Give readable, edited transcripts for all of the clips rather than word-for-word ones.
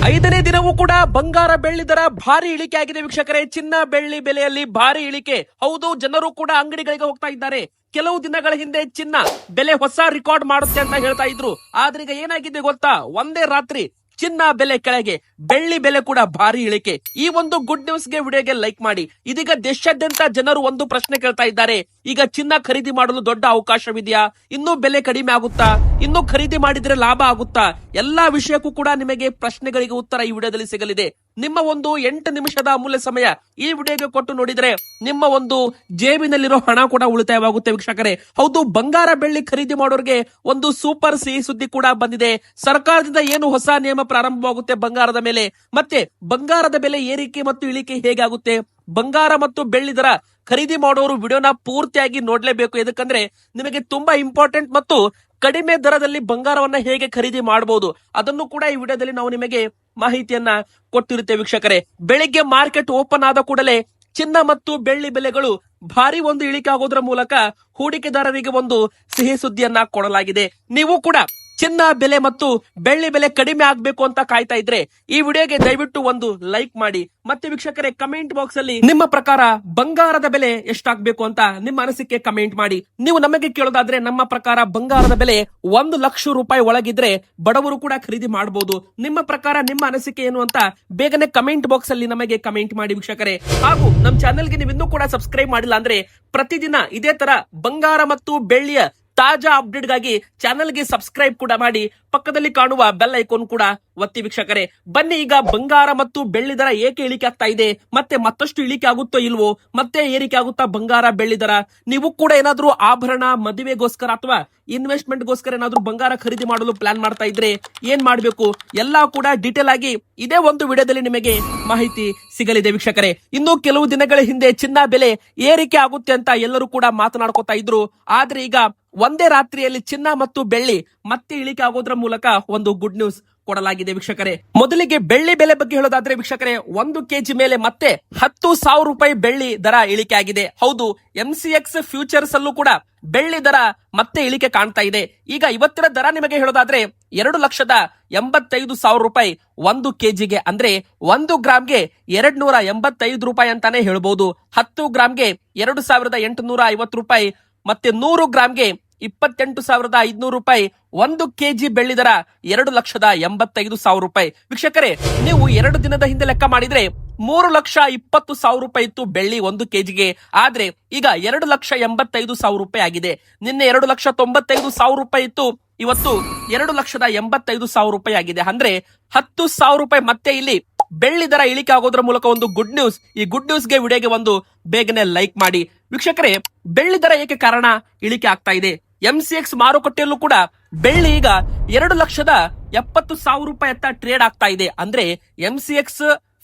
5ನೇ ದಿನವೂ ಕೂಡ ಬಂಗಾರ ಬೆಳ್ಳಿ ದರ ಭಾರಿ ಇಳಿಕೆ ಆಗಿದೆ ವೀಕ್ಷಕರೇ. ಚಿನ್ನ ಬೆಳ್ಳಿ ಬೆಲೆಯಲ್ಲಿ ಭಾರಿ ಇಳಿಕೆ. ಹೌದು, ಜನರು ಕೂಡ ಅಂಗಡಿಗಳಿಗೆ ಹೋಗ್ತಾ ಇದ್ದಾರೆ. ಕೆಲವು ದಿನಗಳ ಹಿಂದೆ ಚಿನ್ನ ಬೆಲೆ ಹೊಸ ರೆಕಾರ್ಡ್ ಮಾಡುತ್ತೆ ಅಂತ ಹೇಳ್ತಾ ಇದ್ರು. ಆದ್ರೆ ಈಗ ಏನಾಗಿದೆ ಗೊತ್ತಾ, ಒಂದೇ ರಾತ್ರಿ ಚಿನ್ನ ಬೆಲೆ ಕೆಳಗೆ, ಬೆಳ್ಳಿ ಬೆಲೆ ಕೂಡ ಭಾರಿ ಇಳಿಕೆ. ಈ ಒಂದು ಗುಡ್ ನ್ಯೂಸ್ ಗೆ ವಿಡಿಯೋಗೆ ಲೈಕ್ ಮಾಡಿ. ಇದೀಗ ದೇಶಾದ್ಯಂತ ಜನರು ಒಂದು ಪ್ರಶ್ನೆ ಕೇಳ್ತಾ ಇದ್ದಾರೆ, ಈಗ ಚಿನ್ನ ಖರೀದಿ ಮಾಡಲು ದೊಡ್ಡ ಅವಕಾಶವಿದೆಯಾ, ಇನ್ನೂ ಬೆಲೆ ಕಡಿಮೆ ಆಗುತ್ತಾ, ಇನ್ನು ಖರೀದಿ ಮಾಡಿದ್ರೆ ಲಾಭ ಆಗುತ್ತಾ, ಎಲ್ಲಾ ವಿಷಯಕ್ಕೂ ಕೂಡ ನಿಮಗೆ ಪ್ರಶ್ನೆಗಳಿಗೆ ಉತ್ತರ ಈ ವಿಡಿಯೋದಲ್ಲಿ ಸಿಗಲಿದೆ. ನಿಮ್ಮ ಒಂದು 8 ನಿಮಿಷದ ಅಮೂಲ್ಯ ಸಮಯ ಈ ವಿಡಿಯೋಗೆ ಕೊಟ್ಟು ನೋಡಿದ್ರೆ ನಿಮ್ಮ ಒಂದು ಜೇಬಿನಲ್ಲಿರೋ ಹಣ ಕೂಡ ಉಳಿತಾಯವಾಗುತ್ತೆ ವೀಕ್ಷಕರೇ. ಹೌದು, ಬಂಗಾರ ಬೆಳ್ಳಿ ಖರೀದಿ ಮಾಡೋರಿಗೆ ಒಂದು ಸೂಪರ್ ಸಿಹಿ ಸುದ್ದಿ ಕೂಡ ಬಂದಿದೆ. ಸರ್ಕಾರದಿಂದ ಏನು ಹೊಸ ನಿಯಮ ಪ್ರಾರಂಭವಾಗುತ್ತೆ ಬಂಗಾರದ ಮೇಲೆ, ಮತ್ತೆ ಬಂಗಾರದ ಬೆಲೆ ಏರಿಕೆ ಮತ್ತು ಇಳಿಕೆ ಹೇಗಾಗುತ್ತೆ, ಬಂಗಾರ ಮತ್ತು ಬೆಳ್ಳಿ ದರ ಖರೀದಿ ಮಾಡೋರು ವಿಡಿಯೋನ ಪೂರ್ತಿಯಾಗಿ ನೋಡ್ಲೇಬೇಕು. ಯಾಕಂದ್ರೆ ನಿಮಗೆ ತುಂಬಾ ಇಂಪಾರ್ಟೆಂಟ್ ಮತ್ತು ಕಡಿಮೆ ದರದಲ್ಲಿ ಬಂಗಾರವನ್ನ ಹೇಗೆ ಖರೀದಿ ಮಾಡಬಹುದು ಅದನ್ನು ಕೂಡ ಈ ವಿಡಿಯೋದಲ್ಲಿ ನಾವು ನಿಮಗೆ ಮಾಹಿತಿಯನ್ನ ಕೊಟ್ಟಿರುತ್ತೆ ವೀಕ್ಷಕರೇ. ಬೆಳಿಗ್ಗೆ ಮಾರ್ಕೆಟ್ ಓಪನ್ ಆದ ಕೂಡಲೇ ಚಿನ್ನ ಮತ್ತು ಬೆಳ್ಳಿ ಬೆಲೆಗಳು ಭಾರಿ ಒಂದು ಇಳಿಕೆ ಆಗೋದ್ರ ಮೂಲಕ ಹೂಡಿಕೆದಾರರಿಗೆ ಒಂದು ಸಿಹಿ ಸುದ್ದಿಯನ್ನ ಕೊಡಲಾಗಿದೆ. ನೀವು ಕೂಡ ಚಿನ್ನ ಬೆಲೆ ಮತ್ತು ಬೆಳ್ಳಿ ಬೆಲೆ ಕಡಿಮೆ ಆಗ್ಬೇಕು ಅಂತ ಕಾಯ್ತಾ ಇದ್ರೆ ಈ ವಿಡಿಯೋಗೆ ದಯವಿಟ್ಟು ಒಂದು ಲೈಕ್ ಮಾಡಿ. ಮತ್ತೆ ವೀಕ್ಷಕರೇ, ಕಮೆಂಟ್ ಬಾಕ್ಸ್ ಅಲ್ಲಿ ನಿಮ್ಮ ಪ್ರಕಾರ ಬಂಗಾರದ ಬೆಲೆ ಎಷ್ಟಾಗ್ಬೇಕು ಅಂತ ನಿಮ್ಮ ಅನಿಸಿಕೆ ಕಮೆಂಟ್ ಮಾಡಿ. ನೀವು ನಮಗೆ ಕೇಳೋದಾದ್ರೆ ನಮ್ಮ ಪ್ರಕಾರ ಬಂಗಾರದ ಬೆಲೆ 1 ಲಕ್ಷ ರೂಪಾಯಿ ಒಳಗಿದ್ರೆ ಬಡವರು ಕೂಡ ಖರೀದಿ ಮಾಡಬಹುದು. ನಿಮ್ಮ ಪ್ರಕಾರ ನಿಮ್ಮ ಅನಿಸಿಕೆ ಏನು ಅಂತ ಬೇಗನೆ ಕಮೆಂಟ್ ಬಾಕ್ಸ್ ಅಲ್ಲಿ ನಮಗೆ ಕಮೆಂಟ್ ಮಾಡಿ ವೀಕ್ಷಕರೇ. ಹಾಗೂ ನಮ್ಮ ಚಾನೆಲ್ಗೆ ನೀವು ಇನ್ನೂ ಕೂಡ ಸಬ್ಸ್ಕ್ರೈಬ್ ಮಾಡಿಲ್ಲ ಅಂದ್ರೆ ಪ್ರತಿದಿನ ಇದೇ ತರ ಬಂಗಾರ ಮತ್ತು ಬೆಳ್ಳಿಯ ತಾಜಾ ಅಪ್ಡೇಟ್ ಗಾಗಿ ಚಾನೆಲ್ಗೆ ಸಬ್ಸ್ಕ್ರೈಬ್ ಕೂಡ ಮಾಡಿ, ಪಕ್ಕದಲ್ಲಿ ಕಾಣುವ ಬೆಲ್ ಐಕಾನ್ ಕೂಡ ಒತ್ತಿ ವೀಕ್ಷಕರೇ. ಬನ್ನಿ, ಈಗ ಬಂಗಾರ ಮತ್ತು ಬೆಳ್ಳಿ ದರ ಏಕೆ ಇಳಿಕೆ ಆಗ್ತಾ ಇದೆ, ಮತ್ತೆ ಮತ್ತಷ್ಟು ಇಳಿಕೆ ಆಗುತ್ತೋ ಇಲ್ವೋ, ಮತ್ತೆ ಏರಿಕೆ ಆಗುತ್ತಾ ಬಂಗಾರ ಬೆಳ್ಳಿ ದರ. ನೀವು ಕೂಡ ಏನಾದ್ರೂ ಆಭರಣ, ಮದುವೆಗೋಸ್ಕರ ಅಥವಾ ಇನ್ವೆಸ್ಟ್ಮೆಂಟ್ ಗೋಸ್ಕರ ಏನಾದ್ರೂ ಬಂಗಾರ ಖರೀದಿ ಮಾಡಲು ಪ್ಲಾನ್ ಮಾಡ್ತಾ ಇದ್ರೆ ಏನ್ ಮಾಡ್ಬೇಕು ಎಲ್ಲಾ ಕೂಡ ಡೀಟೇಲ್ ಆಗಿ ಇದೇ ಒಂದು ವಿಡಿಯೋದಲ್ಲಿ ನಿಮಗೆ ಮಾಹಿತಿ ಸಿಗಲಿದೆ ವೀಕ್ಷಕರೇ. ಇನ್ನು ಕೆಲವು ದಿನಗಳ ಹಿಂದೆ ಚಿನ್ನ ಬೆಲೆ ಏರಿಕೆ ಆಗುತ್ತೆ ಅಂತ ಎಲ್ಲರೂ ಕೂಡ ಮಾತನಾಡ್ಕೋತಾ ಇದ್ರು. ಆದ್ರೆ ಈಗ ಒಂದೇ ರಾತ್ರಿಯಲ್ಲಿ ಚಿನ್ನ ಮತ್ತು ಬೆಳ್ಳಿ ಮತ್ತೆ ಇಳಿಕೆ ಆಗೋದ್ರ ಮೂಲಕ ಒಂದು ಗುಡ್ ನ್ಯೂಸ್ ಕೊಡಲಾಗಿದೆ ವೀಕ್ಷಕರೇ. ಮೊದಲಿಗೆ ಬೆಳ್ಳಿ ಬೆಲೆ ಬಗ್ಗೆ ಹೇಳೋದಾದ್ರೆ ವೀಕ್ಷಕರೇ, 1 ಕೆಜಿ ಮೇಲೆ ಮತ್ತೆ 10,000 ರೂಪಾಯಿ ಬೆಳ್ಳಿ ದರ ಇಳಿಕೆ ಆಗಿದೆ. ಹೌದು, MCX ಫ್ಯೂಚರ್ಸ್ ಅಲ್ಲೂ ಕೂಡ ಬೆಳ್ಳಿ ದರ ಮತ್ತೆ ಇಳಿಕೆ ಕಾಣ್ತಾ ಇದೆ. ಈಗ ಇವತ್ತಿನ ದರ ನಿಮಗೆ ಹೇಳೋದಾದ್ರೆ 2,85,000 ರೂಪಾಯಿ 1 ಕೆಜಿಗೆ, ಅಂದ್ರೆ 1 ಗ್ರಾಮ್ಗೆ 285 ರೂಪಾಯಿ ಅಂತಾನೆ ಹೇಳ್ಬಹುದು. 10 ಗ್ರಾಮ್ಗೆ 2,850 ರೂಪಾಯಿ, ಮತ್ತೆ 100 ಗ್ರಾಮ್ಗೆ 28,500 ರೂಪಾಯಿ. 1 ಕೆಜಿ ಬೆಳ್ಳಿ ದರ 2,85,000 ರೂಪಾಯಿ ವೀಕ್ಷಕರೇ. ನೀವು 2 ದಿನದ ಹಿಂದೆ ಲೆಕ್ಕ ಮಾಡಿದ್ರೆ 3,20,000 ರೂಪಾಯಿ ಇತ್ತು ಬೆಳ್ಳಿ 1 ಕೆಜಿಗೆ. ಆದ್ರೆ ಈಗ 2,85,000 ರೂಪಾಯಿ ಆಗಿದೆ. ನಿನ್ನೆ 2,95,000 ರೂಪಾಯಿ ಇತ್ತು, ಇವತ್ತು 2,85,000 ರೂಪಾಯಿ ಆಗಿದೆ. ಅಂದ್ರೆ 10,000 ರೂಪಾಯಿ ಮತ್ತೆ ಇಲ್ಲಿ ಬೆಳ್ಳಿ ದರ ಇಳಿಕೆ ಆಗೋದ್ರ ಮೂಲಕ ಒಂದು ಗುಡ್ ನ್ಯೂಸ್. ಈ ಗುಡ್ ನ್ಯೂಸ್ ಗೆ ವಿಡಿಯೋಗೆ ಒಂದು ಬೇಗನೆ ಲೈಕ್ ಮಾಡಿ ವೀಕ್ಷಕರೇ. ಬೆಳ್ಳಿ ದರ ಏಕೆ ಕಾರಣ ಇಳಿಕೆ ಆಗ್ತಾ ಇದೆ, MCX ಮಾರುಕಟ್ಟೆಯಲ್ಲೂ ಕೂಡ ಬೆಳ್ಳಿ ಈಗ 2,70,000 ರೂಪಾಯಿ ಅತ್ತ ಟ್ರೇಡ್ ಆಗ್ತಾ ಇದೆ. ಅಂದ್ರೆ MCX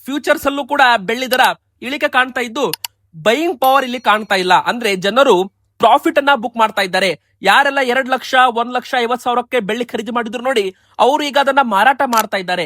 ಫ್ಯೂಚರ್ಸ್ ಅಲ್ಲೂ ಕೂಡ ಬೆಳ್ಳಿ ದರ ಇಳಿಕೆ ಕಾಣ್ತಾ ಇದ್ದು ಬೈಯಿಂಗ್ ಪವರ್ ಇಲ್ಲಿ ಕಾಣ್ತಾ ಇಲ್ಲ. ಅಂದ್ರೆ ಜನರು ಪ್ರಾಫಿಟ್ ಅನ್ನ ಬುಕ್ ಮಾಡ್ತಾ ಇದ್ದಾರೆ. ಯಾರೆಲ್ಲ 2 ಲಕ್ಷ 1,50,000ಕ್ಕೆ ಬೆಳ್ಳಿ ಖರೀದಿ ಮಾಡಿದ್ರು ನೋಡಿ, ಅವರು ಈಗ ಅದನ್ನ ಮಾರಾಟ ಮಾಡ್ತಾ ಇದ್ದಾರೆ.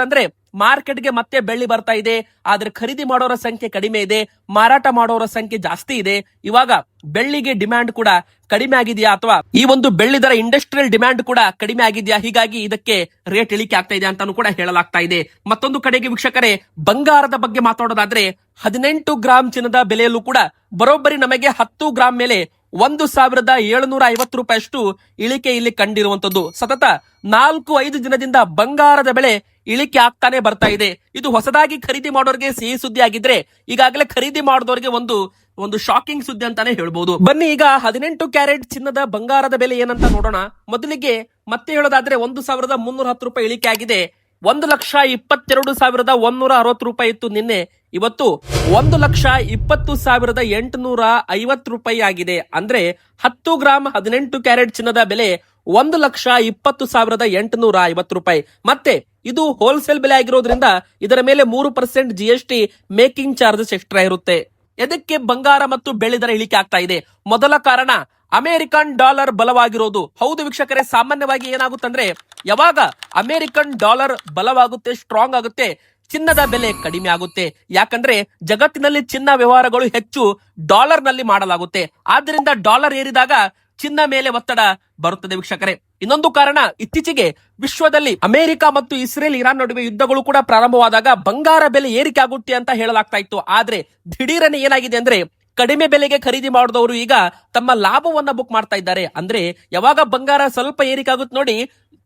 ಅಂದ್ರೆ ಮಾರ್ಕೆಟ್ಗೆ ಮತ್ತೆ ಬೆಳ್ಳಿ ಬರ್ತಾ ಇದೆ, ಆದ್ರೆ ಖರೀದಿ ಮಾಡೋರ ಸಂಖ್ಯೆ ಕಡಿಮೆ ಇದೆ, ಮಾರಾಟ ಮಾಡೋರ ಸಂಖ್ಯೆ ಜಾಸ್ತಿ ಇದೆ. ಇವಾಗ ಬೆಳ್ಳಿಗೆ ಡಿಮ್ಯಾಂಡ್ ಕೂಡ ಕಡಿಮೆ ಆಗಿದೆಯಾ, ಅಥವಾ ಈ ಒಂದು ಬೆಳ್ಳಿ ದರ ಇಂಡಸ್ಟ್ರಿಯಲ್ ಡಿಮ್ಯಾಂಡ್ ಕೂಡ ಕಡಿಮೆ ಆಗಿದೆಯಾ, ಹೀಗಾಗಿ ಇದಕ್ಕೆ ರೇಟ್ ಇಳಿಕೆ ಆಗ್ತಾ ಇದೆ ಅಂತಾನು ಕೂಡ ಹೇಳಲಾಗ್ತಾ ಇದೆ. ಮತ್ತೊಂದು ಕಡೆಗೆ ವೀಕ್ಷಕರೇ, ಬಂಗಾರದ ಬಗ್ಗೆ ಮಾತಾಡೋದಾದ್ರೆ 18 ಗ್ರಾಮ್ ಚಿನ್ನದ ಬೆಲೆಯಲ್ಲೂ ಕೂಡ ಬರೋಬ್ಬರಿ ನಮಗೆ 10 ಗ್ರಾಮ್ ಮೇಲೆ 1,750 ರೂಪಾಯಿ ಅಷ್ಟು ಇಳಿಕೆ ಇಲ್ಲಿ ಕಂಡಿರುವಂತದ್ದು. ಸತತ 4-5 ದಿನದಿಂದ ಬಂಗಾರದ ಬೆಲೆ ಇಳಿಕೆ ಆಗ್ತಾನೆ ಬರ್ತಾ ಇದೆ. ಇದು ಹೊಸದಾಗಿ ಖರೀದಿ ಮಾಡೋರಿಗೆ ಸಿಹಿ ಸುದ್ದಿ ಆಗಿದ್ರೆ ಈಗಾಗಲೇ ಖರೀದಿ ಮಾಡಿದವರಿಗೆ ಒಂದು ಶಾಕಿಂಗ್ ಸುದ್ದಿ ಅಂತಾನೆ ಹೇಳ್ಬಹುದು. ಬನ್ನಿ, ಈಗ 18 ಕ್ಯಾರೆಟ್ ಚಿನ್ನದ ಬಂಗಾರದ ಬೆಲೆ ಏನಂತ ನೋಡೋಣ. ಮೊದಲಿಗೆ ಮತ್ತೆ ಹೇಳೋದಾದ್ರೆ 1,310 ರೂಪಾಯಿ ಇಳಿಕೆ ಆಗಿದೆ. 1,22,160 ರೂಪಾಯಿ ಇತ್ತು ನಿನ್ನೆ, ಇವತ್ತು 1,20,850 ರೂಪಾಯಿ ಆಗಿದೆ. ಅಂದ್ರೆ 10 ಗ್ರಾಮ್ 18 ಕ್ಯಾರೆಟ್ ಚಿನ್ನದ ಬೆಲೆ 1,20,850 ರೂಪಾಯಿ. ಮತ್ತೆ ಇದು ಹೋಲ್ಸೇಲ್ ಬೆಲೆ ಆಗಿರೋದ್ರಿಂದ ಇದರ ಮೇಲೆ 3% GST ಮೇಕಿಂಗ್ ಚಾರ್ಜಸ್ ಎಕ್ಸ್ಟ್ರಾ ಇರುತ್ತೆ. ಇದಕ್ಕೆ ಬಂಗಾರ ಮತ್ತು ಬೆಳ್ಳಿ ದರ ಇಳಿಕೆ ಆಗ್ತಾ ಇದೆ. ಮೊದಲ ಕಾರಣ ಅಮೆರಿಕನ್ ಡಾಲರ್ ಬಲವಾಗಿರೋದು. ಹೌದು ವೀಕ್ಷಕರೇ, ಸಾಮಾನ್ಯವಾಗಿ ಏನಾಗುತ್ತಂದ್ರೆ ಯಾವಾಗ ಅಮೆರಿಕನ್ ಡಾಲರ್ ಬಲವಾಗುತ್ತೆ, ಸ್ಟ್ರಾಂಗ್ ಆಗುತ್ತೆ, ಚಿನ್ನದ ಬೆಲೆ ಕಡಿಮೆ ಆಗುತ್ತೆ. ಯಾಕಂದ್ರೆ ಜಗತ್ತಿನಲ್ಲಿ ಚಿನ್ನ ವ್ಯವಹಾರಗಳು ಹೆಚ್ಚು ಡಾಲರ್ ನಲ್ಲಿ ಮಾಡಲಾಗುತ್ತೆ. ಆದ್ರಿಂದ ಡಾಲರ್ ಏರಿದಾಗ ಚಿನ್ನ ಮೇಲೆ ಒತ್ತಡ ಬರುತ್ತದೆ ವೀಕ್ಷಕರೇ. ಇನ್ನೊಂದು ಕಾರಣ, ಇತ್ತೀಚೆಗೆ ವಿಶ್ವದಲ್ಲಿ ಅಮೆರಿಕ ಮತ್ತು ಇಸ್ರೇಲ್ ಇರಾನ್ ನಡುವೆ ಯುದ್ಧಗಳು ಕೂಡ ಪ್ರಾರಂಭವಾದಾಗ ಬಂಗಾರ ಬೆಲೆ ಏರಿಕೆ ಆಗುತ್ತೆ ಅಂತ ಹೇಳಲಾಗ್ತಾ ಇತ್ತು. ಆದ್ರೆ ದಿಢೀರನೆ ಏನಾಗಿದೆ ಅಂದ್ರೆ ಕಡಿಮೆ ಬೆಲೆಗೆ ಖರೀದಿ ಮಾಡಿದವರು ಈಗ ತಮ್ಮ ಲಾಭವನ್ನ ಬುಕ್ ಮಾಡ್ತಾ ಇದ್ದಾರೆ. ಅಂದ್ರೆ ಯಾವಾಗ ಬಂಗಾರ ಸ್ವಲ್ಪ ಏರಿಕೆ ಆಗುತ್ತೆ ನೋಡಿ,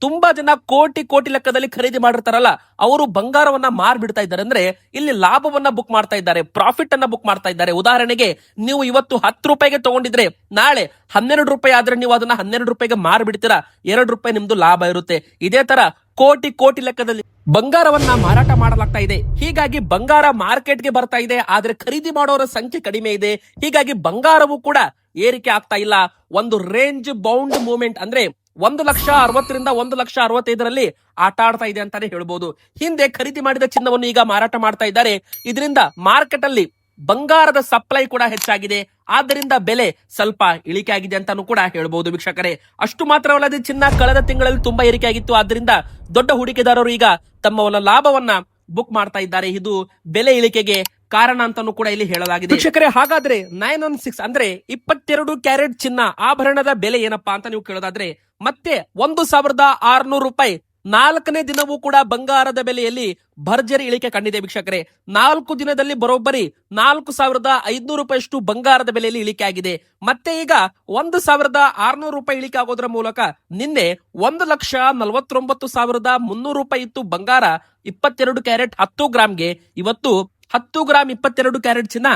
ತುಂಬಾ ಜನ ಕೋಟಿ ಕೋಟಿ ಲೆಕ್ಕದಲ್ಲಿ ಖರೀದಿ ಮಾಡಿರ್ತಾರಲ್ಲ, ಅವರು ಬಂಗಾರವನ್ನ ಮಾರ್ಬಿಡ್ತಾ ಇದ್ದಾರೆ. ಅಂದ್ರೆ ಇಲ್ಲಿ ಲಾಭವನ್ನ ಬುಕ್ ಮಾಡ್ತಾ ಇದ್ದಾರೆ, ಪ್ರಾಫಿಟ್ ಅನ್ನ ಬುಕ್ ಮಾಡ್ತಾ ಇದ್ದಾರೆ. ಉದಾಹರಣೆಗೆ, ನೀವು ಇವತ್ತು 10 ರೂಪಾಯಿಗೆ ತಗೊಂಡಿದ್ರೆ ನಾಳೆ 12 ರೂಪಾಯಿ ಆದ್ರೆ ನೀವು ಅದನ್ನ 12 ರೂಪಾಯಿಗೆ ಮಾರ್ಬಿಡ್ತೀರಾ, 2 ರೂಪಾಯಿ ನಿಮ್ದು ಲಾಭ ಇರುತ್ತೆ. ಇದೇ ತರ ಕೋಟಿ ಕೋಟಿ ಲೆಕ್ಕದಲ್ಲಿ ಬಂಗಾರವನ್ನ ಮಾರಾಟ ಮಾಡಲಾಗ್ತಾ ಇದೆ. ಹೀಗಾಗಿ ಬಂಗಾರ ಮಾರ್ಕೆಟ್ಗೆ ಬರ್ತಾ ಇದೆ, ಆದ್ರೆ ಖರೀದಿ ಮಾಡೋರ ಸಂಖ್ಯೆ ಕಡಿಮೆ ಇದೆ. ಹೀಗಾಗಿ ಬಂಗಾರವು ಕೂಡ ಏರಿಕೆ ಆಗ್ತಾ ಇಲ್ಲ. ಒಂದು ರೇಂಜ್ ಬೌಂಡ್ ಮೂವ್ಮೆಂಟ್, ಅಂದ್ರೆ 1,60,000 ರಿಂದ 1,65,000 ಆಟ ಆಡ್ತಾ ಇದೆ ಅಂತಾನೆ ಹೇಳ್ಬೋದು. ಹಿಂದೆ ಖರೀದಿ ಮಾಡಿದ ಚಿನ್ನವನ್ನು ಈಗ ಮಾರಾಟ ಮಾಡ್ತಾ ಇದ್ದಾರೆ. ಇದರಿಂದ ಮಾರ್ಕೆಟ್ ಅಲ್ಲಿ ಬಂಗಾರದ ಸಪ್ಲೈ ಕೂಡ ಹೆಚ್ಚಾಗಿದೆ, ಆದ್ದರಿಂದ ಬೆಲೆ ಸ್ವಲ್ಪ ಇಳಿಕೆ ಆಗಿದೆ ಅಂತಾನು ಕೂಡ ಹೇಳ್ಬಹುದು ವೀಕ್ಷಕರೇ. ಅಷ್ಟು ಮಾತ್ರವಲ್ಲದೆ ಚಿನ್ನ ಕಳೆದ ತಿಂಗಳಲ್ಲಿ ತುಂಬಾ ಏರಿಕೆ ಆಗಿತ್ತು, ಆದ್ದರಿಂದ ದೊಡ್ಡ ಹೂಡಿಕೆದಾರರು ಈಗ ತಮ್ಮ ಲಾಭವನ್ನ ಬುಕ್ ಮಾಡ್ತಾ ಇದ್ದಾರೆ. ಇದು ಬೆಲೆ ಇಳಿಕೆಗೆ ಕಾರಣ ಅಂತಾನು ಕೂಡ ಇಲ್ಲಿ ಹೇಳಲಾಗಿದೆ ವೀಕ್ಷಕರೇ. ಹಾಗಾದ್ರೆ 916 ಅಂದ್ರೆ 22 ಕ್ಯಾರೆಟ್ ಚಿನ್ನ ಆಭರಣದ ಬೆಲೆ ಏನಪ್ಪಾ ಅಂತ ನೀವು ಕೇಳೋದಾದ್ರೆ, ಮತ್ತೆ 1,600 ರೂಪಾಯಿ 4ನೇ ದಿನವೂ ಕೂಡ ಬಂಗಾರದ ಬೆಲೆಯಲ್ಲಿ ಭರ್ಜರಿ ಇಳಿಕೆ ಕಂಡಿದೆ ವೀಕ್ಷಕರೇ. 4 ದಿನದಲ್ಲಿ ಬರೋಬ್ಬರಿ 4,500 ರೂಪಾಯಿಯಷ್ಟು ಬಂಗಾರದ ಬೆಲೆಯಲ್ಲಿ ಇಳಿಕೆ ಆಗಿದೆ. ಮತ್ತೆ ಈಗ 1,600 ರೂಪಾಯಿ ಇಳಿಕೆ ಆಗೋದ್ರ ಮೂಲಕ ನಿನ್ನೆ 1,49,300 ರೂಪಾಯಿ ಇತ್ತು ಬಂಗಾರ 22 ಕ್ಯಾರೆಟ್ 10 ಗ್ರಾಮ್ಗೆ. ಇವತ್ತು 10 ಗ್ರಾಮ್ 22 ಕ್ಯಾರೆಟ್ ಚಿನ್ನ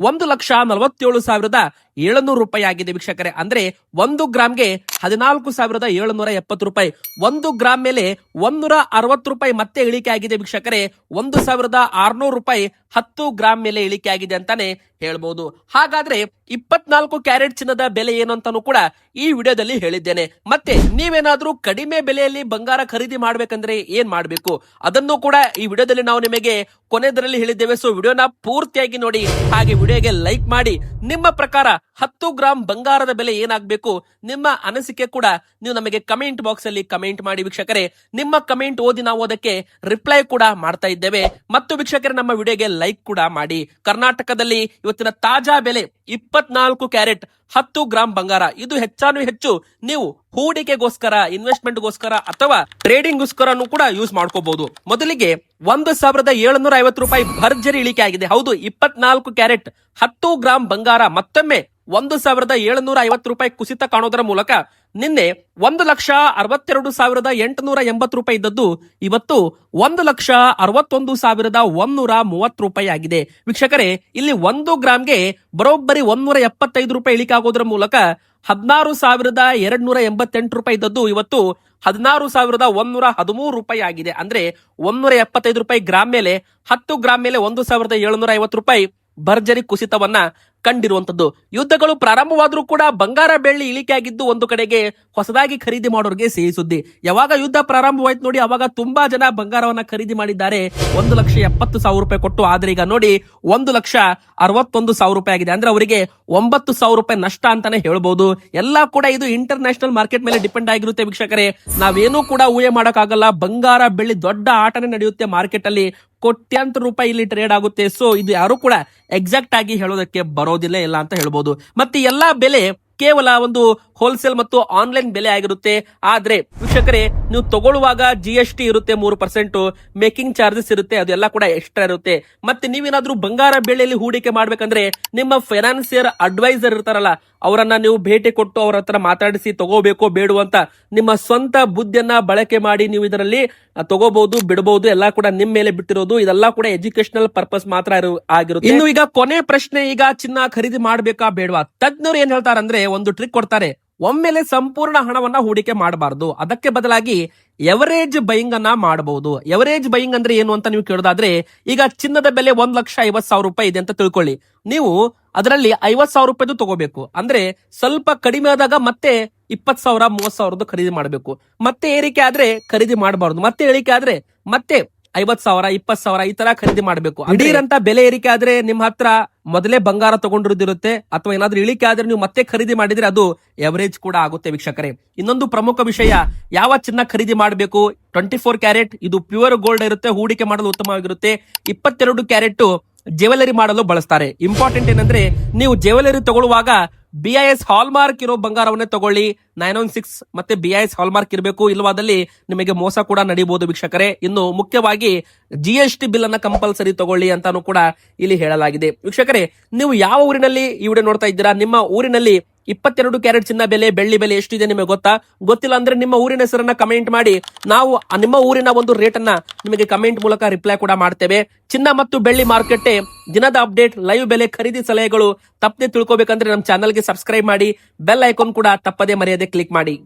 1,47,700 ರೂಪಾಯಿ ಆಗಿದೆ ವೀಕ್ಷಕರೇ. ಅಂದ್ರೆ 1 ಗ್ರಾಮ್ಗೆ 14,770 ರೂಪಾಯಿ. 1 ಗ್ರಾಮ್ ಮೇಲೆ 160 ರೂಪಾಯಿ ಮತ್ತೆ ಇಳಿಕೆ ಆಗಿದೆ ವೀಕ್ಷಕರೇ. 1,600 ರೂಪಾಯಿ 10 ಗ್ರಾಮ್ ಮೇಲೆ ಇಳಿಕೆ ಆಗಿದೆ ಅಂತಾನೆ ಹೇಳ್ಬಹುದು. ಹಾಗಾದ್ರೆ 24 ಕ್ಯಾರೆಟ್ ಚಿನ್ನದ ಬೆಲೆ ಏನು ಅಂತಾನು ಕೂಡ ಈ ವಿಡಿಯೋದಲ್ಲಿ ಹೇಳಿದ್ದೇನೆ. ಮತ್ತೆ ನೀವೇನಾದ್ರೂ ಕಡಿಮೆ ಬೆಲೆಯಲ್ಲಿ ಬಂಗಾರ ಖರೀದಿ ಮಾಡ್ಬೇಕಂದ್ರೆ ಏನ್ ಮಾಡ್ಬೇಕು ಅದನ್ನು ಕೂಡ ಈ ವಿಡಿಯೋದಲ್ಲಿ ನಾವು ನಿಮಗೆ ಕೊನೆದರಲ್ಲಿ ಹೇಳಿದ್ದೇವೆ. ಸೊ ವಿಡಿಯೋನ ಪೂರ್ತಿಯಾಗಿ ನೋಡಿ, ಹಾಗೆ ವಿಡಿಯೋಗೆ ಲೈಕ್ ಮಾಡಿ. ನಿಮ್ಮ ಪ್ರಕಾರ 10 ಗ್ರಾಮ್ ಬಂಗಾರದ ಬೆಲೆ ಏನಾಗಬೇಕು, ನಿಮ್ಮ ಅನಿಸಿಕೆ ಕೂಡ ನೀವು ನಮಗೆ ಕಮೆಂಟ್ ಬಾಕ್ಸ್ ಅಲ್ಲಿ ಕಮೆಂಟ್ ಮಾಡಿ ವೀಕ್ಷಕರೇ. ನಿಮ್ಮ ಕಮೆಂಟ್ ಓದಿ ನಾವು ಅದಕ್ಕೆ ರಿಪ್ಲೈ ಕೂಡ ಮಾಡ್ತಾ ಇದ್ದೇವೆ. ಮತ್ತು ವೀಕ್ಷಕರೇ, ನಮ್ಮ ವಿಡಿಯೋಗೆ ಲೈಕ್ ಕೂಡ ಮಾಡಿ. ಕರ್ನಾಟಕದಲ್ಲಿ ಇವತ್ತಿನ ತಾಜಾ ಬೆಲೆ 24 ಕ್ಯಾರೆಟ್ 10 ಗ್ರಾಮ್ ಬಂಗಾರ. ಇದು ಹೆಚ್ಚಾನು ಹೆಚ್ಚು ನೀವು ಹೂಡಿಕೆಗೋಸ್ಕರ, ಇನ್ವೆಸ್ಟ್ಮೆಂಟ್ ಗೋಸ್ಕರ ಅಥವಾ ಟ್ರೇಡಿಂಗ್ ಗೋಸ್ಕರನು ಕೂಡ ಯೂಸ್ ಮಾಡ್ಕೋಬಹುದು. ಮೊದಲಿಗೆ 1,750 ರೂಪಾಯಿ ಭರ್ಜರಿ ಇಳಿಕೆ ಆಗಿದೆ. ಹೌದು, 24 ಕ್ಯಾರೆಟ್ 10 ಗ್ರಾಮ್ ಬಂಗಾರ ಮತ್ತೊಮ್ಮೆ 1,750 ರೂಪಾಯಿ ಕುಸಿತ ಕಾಣೋದರ ಮೂಲಕ ನಿನ್ನೆ 1,62,880 ರೂಪಾಯಿ ಇದ್ದದ್ದು ಇವತ್ತು 1,61,130 ರೂಪಾಯಿ ಆಗಿದೆ ವೀಕ್ಷಕರೇ. ಇಲ್ಲಿ 1 ಗ್ರಾಮ್ಗೆ ಬರೋಬ್ಬರಿ 175 ರೂಪಾಯಿ ಇಳಿಕೆ ಆಗೋದ್ರ ಮೂಲಕ 16,288 ರೂಪಾಯಿ ಇದ್ದದ್ದು ಇವತ್ತು 16,113 ರೂಪಾಯಿ ಆಗಿದೆ. ಅಂದ್ರೆ 175 ರೂಪಾಯಿ ಗ್ರಾಮ್ ಮೇಲೆ 10 ಗ್ರಾಮ್ ಮೇಲೆ 1,750 ರೂಪಾಯಿ ಭರ್ಜರಿ ಕುಸಿತವನ್ನ ಕಂಡಿರುವಂತದ್ದು. ಯುದ್ಧಗಳು ಪ್ರಾರಂಭವಾದ್ರೂ ಕೂಡ ಬಂಗಾರ ಬೆಳ್ಳಿ ಇಳಿಕೆ ಆಗಿದ್ದು ಒಂದು ಕಡೆಗೆ ಹೊಸದಾಗಿ ಖರೀದಿ ಮಾಡೋರಿಗೆ ಸಿಹಿ ಸುದ್ದಿ. ಯಾವಾಗ ಯುದ್ಧ ಪ್ರಾರಂಭವಾಯ್ತು ನೋಡಿ, ಅವಾಗ ತುಂಬಾ ಜನ ಬಂಗಾರವನ್ನ ಖರೀದಿ ಮಾಡಿದ್ದಾರೆ 1,70,000 ರೂಪಾಯಿ ಕೊಟ್ಟು. ಆದ್ರೆ ಈಗ ನೋಡಿ 1,61,000 ರೂಪಾಯಿ ಆಗಿದೆ. ಅಂದ್ರೆ ಅವರಿಗೆ 9,000 ರೂಪಾಯಿ ನಷ್ಟ ಅಂತಾನೆ ಹೇಳ್ಬಹುದು. ಎಲ್ಲಾ ಕೂಡ ಇದು ಇಂಟರ್ ನ್ಯಾಷನಲ್ ಮಾರ್ಕೆಟ್ ಮೇಲೆ ಡಿಪೆಂಡ್ ಆಗಿರುತ್ತೆ ವೀಕ್ಷಕರೇ. ನಾವೇನೂ ಕೂಡ ಊಹೆ ಮಾಡಕ್ಕಾಗಲ್ಲ. ಬಂಗಾರ ಬೆಳ್ಳಿ ದೊಡ್ಡ ಆಟನೇ ನಡೆಯುತ್ತೆ ಮಾರ್ಕೆಟ್ ಅಲ್ಲಿ. ಕೋಟ್ಯಾಂತರ ರೂಪಾಯಿ ಇಲ್ಲಿ ಟ್ರೇಡ್ ಆಗುತ್ತೆ. ಸೊ ಇದು ಯಾರು ಕೂಡ ಎಕ್ಸಾಕ್ಟ್ ಆಗಿ ಹೇಳೋದಕ್ಕೆ ಬರೋದಿಲ್ಲ ಇಲ್ಲ ಅಂತ ಹೇಳ್ಬೋದು. ಮತ್ತೆ ಎಲ್ಲಾ ಬೆಲೆ ಕೇವಲ ಒಂದು ಹೋಲ್ಸೇಲ್ ಮತ್ತು ಆನ್ಲೈನ್ ಬೆಲೆ ಆಗಿರುತ್ತೆ. ಆದ್ರೆ ವೀಕ್ಷಕರೇ, ನೀವು ತಗೊಳ್ಳುವಾಗ GST ಇರುತ್ತೆ 3%, ಮೇಕಿಂಗ್ ಚಾರ್ಜಸ್ ಇರುತ್ತೆ, ಅದೆಲ್ಲ ಕೂಡ ಎಕ್ಸ್ಟ್ರಾ ಇರುತ್ತೆ. ಮತ್ತೆ ನೀವೇನಾದ್ರೂ ಬಂಗಾರ ಬೆಳೆಯಲ್ಲಿ ಹೂಡಿಕೆ ಮಾಡ್ಬೇಕಂದ್ರೆ ನಿಮ್ಮ ಫೈನಾನ್ಸಿಯರ್ ಅಡ್ವೈಸರ್ ಇರ್ತಾರಲ್ಲ, ಅವರನ್ನ ನೀವು ಭೇಟಿ ಕೊಟ್ಟು ಅವ್ರ ಹತ್ರ ಮಾತಾಡಿಸಿ ತಗೋಬೇಕೋ ಬೇಡ ಅಂತ ನಿಮ್ಮ ಸ್ವಂತ ಬುದ್ಧಿಯನ್ನ ಬಳಕೆ ಮಾಡಿ ನೀವು ಇದರಲ್ಲಿ ತಗೋಬಹುದು ಬಿಡಬಹುದು, ಎಲ್ಲ ಕೂಡ ನಿಮ್ ಮೇಲೆ ಬಿಟ್ಟಿರೋದು. ಇದೆಲ್ಲ ಕೂಡ ಎಜುಕೇಶನಲ್ ಪರ್ಪಸ್ ಮಾತ್ರ ಆಗಿರುತ್ತೆ. ಇನ್ನು ಈಗ ಕೊನೆ ಪ್ರಶ್ನೆ, ಈಗ ಚಿನ್ನ ಖರೀದಿ ಮಾಡ್ಬೇಕಾ ಬೇಡವಾ? ತಜ್ಞರು ಏನ್ ಹೇಳ್ತಾರಂದ್ರೆ ಒಂದು ಟ್ರಿಕ್ ಕೊಡ್ತಾರೆ. ಒಮ್ಮೆಲೆ ಸಂಪೂರ್ಣ ಹಣವನ್ನ ಹೂಡಿಕೆ ಮಾಡಬಾರದು, ಅದಕ್ಕೆ ಬದಲಾಗಿ ಎವರೇಜ್ ಬೈಯಿಂಗ್ ಅನ್ನ ಮಾಡಬಹುದು. ಎವರೇಜ್ ಬೈಯಿಂಗ್ ಅಂದ್ರೆ ಏನು ಅಂತ ನೀವು ಕೇಳೋದಾದ್ರೆ, ಈಗ ಚಿನ್ನದ ಬೆಲೆ 1,50,000 ರೂಪಾಯಿ ಇದೆ ಅಂತ ತಿಳ್ಕೊಳ್ಳಿ. ನೀವು ಅದರಲ್ಲಿ 50,000 ರೂಪಾಯಿದು ತಗೋಬೇಕು. ಅಂದ್ರೆ ಸ್ವಲ್ಪ ಕಡಿಮೆ ಆದಾಗ ಮತ್ತೆ 20,000 30,000 ಖರೀದಿ ಮಾಡಬೇಕು. ಮತ್ತೆ ಏರಿಕೆ ಆದ್ರೆ ಖರೀದಿ ಮಾಡಬಾರ್ದು, ಮತ್ತೆ ಇಳಿಕೆ ಆದ್ರೆ ಮತ್ತೆ 50,000 20,000 ಈ ತರ ಖರೀದಿ ಮಾಡಬೇಕು. ಅಂತ ಬೆಲೆ ಏರಿಕೆ ಆದ್ರೆ ನಿಮ್ಮ ಹತ್ರ ಮೊದಲೇ ಬಂಗಾರ ತಗೊಂಡಿರೋದಿರುತ್ತೆ, ಅಥವಾ ಏನಾದ್ರೂ ಇಳಿಕೆ ಆದ್ರೆ ನೀವು ಮತ್ತೆ ಖರೀದಿ ಮಾಡಿದ್ರೆ ಅದು ಎವರೇಜ್ ಕೂಡ ಆಗುತ್ತೆ ವೀಕ್ಷಕರೇ. ಇನ್ನೊಂದು ಪ್ರಮುಖ ವಿಷಯ, ಯಾವ ಚಿನ್ನ ಖರೀದಿ ಮಾಡಬೇಕು? 24 ಕ್ಯಾರೆಟ್ ಇದು ಪ್ಯೂರ್ ಗೋಲ್ಡ್ ಇರುತ್ತೆ, ಹೂಡಿಕೆ ಮಾಡಲು ಉತ್ತಮವಾಗಿರುತ್ತೆ. 22 ಕ್ಯಾರೆಟ್ ಜ್ಯುವೆಲರಿ ಮಾಡಲು ಬಳಸ್ತಾರೆ. ಇಂಪಾರ್ಟೆಂಟ್ ಏನಂದ್ರೆ, ನೀವು ಜ್ಯುವೆಲರಿ ತಗೊಳ್ಳುವಾಗ BIS ಹಾಲ್ ಮಾರ್ಕ್ ಇರೋ ಬಂಗಾರವನ್ನೇ ತಗೊಳ್ಳಿ. 916 ಮತ್ತೆ BIS ಹಾಲ್ಮಾರ್ಕ್ ಇರಬೇಕು, ಇಲ್ಲವಾದಲ್ಲಿ ನಿಮಗೆ ಮೋಸ ಕೂಡ ನಡೀಬಹುದು ವೀಕ್ಷಕರೇ. ಇನ್ನು ಮುಖ್ಯವಾಗಿ GST ಬಿಲ್ ಅನ್ನ ಕಂಪಲ್ಸರಿ ತಗೊಳ್ಳಿ ಅಂತಾನು ಕೂಡ ಇಲ್ಲಿ ಹೇಳಲಾಗಿದೆ. ವೀಕ್ಷಕರೇ, ನೀವು ಯಾವ ಊರಿನಲ್ಲಿ ಈ ವಿಡಿಯೋ ನೋಡ್ತಾ ಇದ್ದೀರಾ, ನಿಮ್ಮ ಊರಿನಲ್ಲಿ 22 ಕ್ಯಾರೆಟ್ ಚಿನ್ನ ಬೆಲೆ, ಬೆಳ್ಳಿ ಬೆಲೆ ಎಷ್ಟಿದೆ ನಿಮಗೆ ಗೊತ್ತಾ? ಗೊತ್ತಿಲ್ಲ ಅಂದ್ರೆ ನಿಮ್ಮ ಊರಿನ ಹೆಸರನ್ನ ಕಮೆಂಟ್ ಮಾಡಿ, ನಾವು ನಿಮ್ಮ ಊರಿನ ಒಂದು ರೇಟ್ ಅನ್ನ ನಿಮಗೆ ಕಮೆಂಟ್ ಮೂಲಕ ರಿಪ್ಲೈ ಕೂಡ ಮಾಡ್ತೇವೆ. ಚಿನ್ನ ಮತ್ತು ಬೆಳ್ಳಿ ಮಾರುಕಟ್ಟೆ ದಿನದ ಅಪ್ಡೇಟ್, ಲೈವ್ ಬೆಲೆ, ಖರೀದಿ ಸಲಹೆಗಳು ತಪ್ಪದೆ ತಿಳ್ಕೊಬೇಕಂದ್ರೆ ನಮ್ಮ ಚಾನಲ್ಗೆ ಸಬ್ಸ್ಕ್ರೈಬ್ ಮಾಡಿ, ಬೆಲ್ ಐಕಾನ್ ಕೂಡ ತಪ್ಪದೆ ಮರೆಯದೆ ಕ್ಲಿಕ್ ಮಾಡಿ.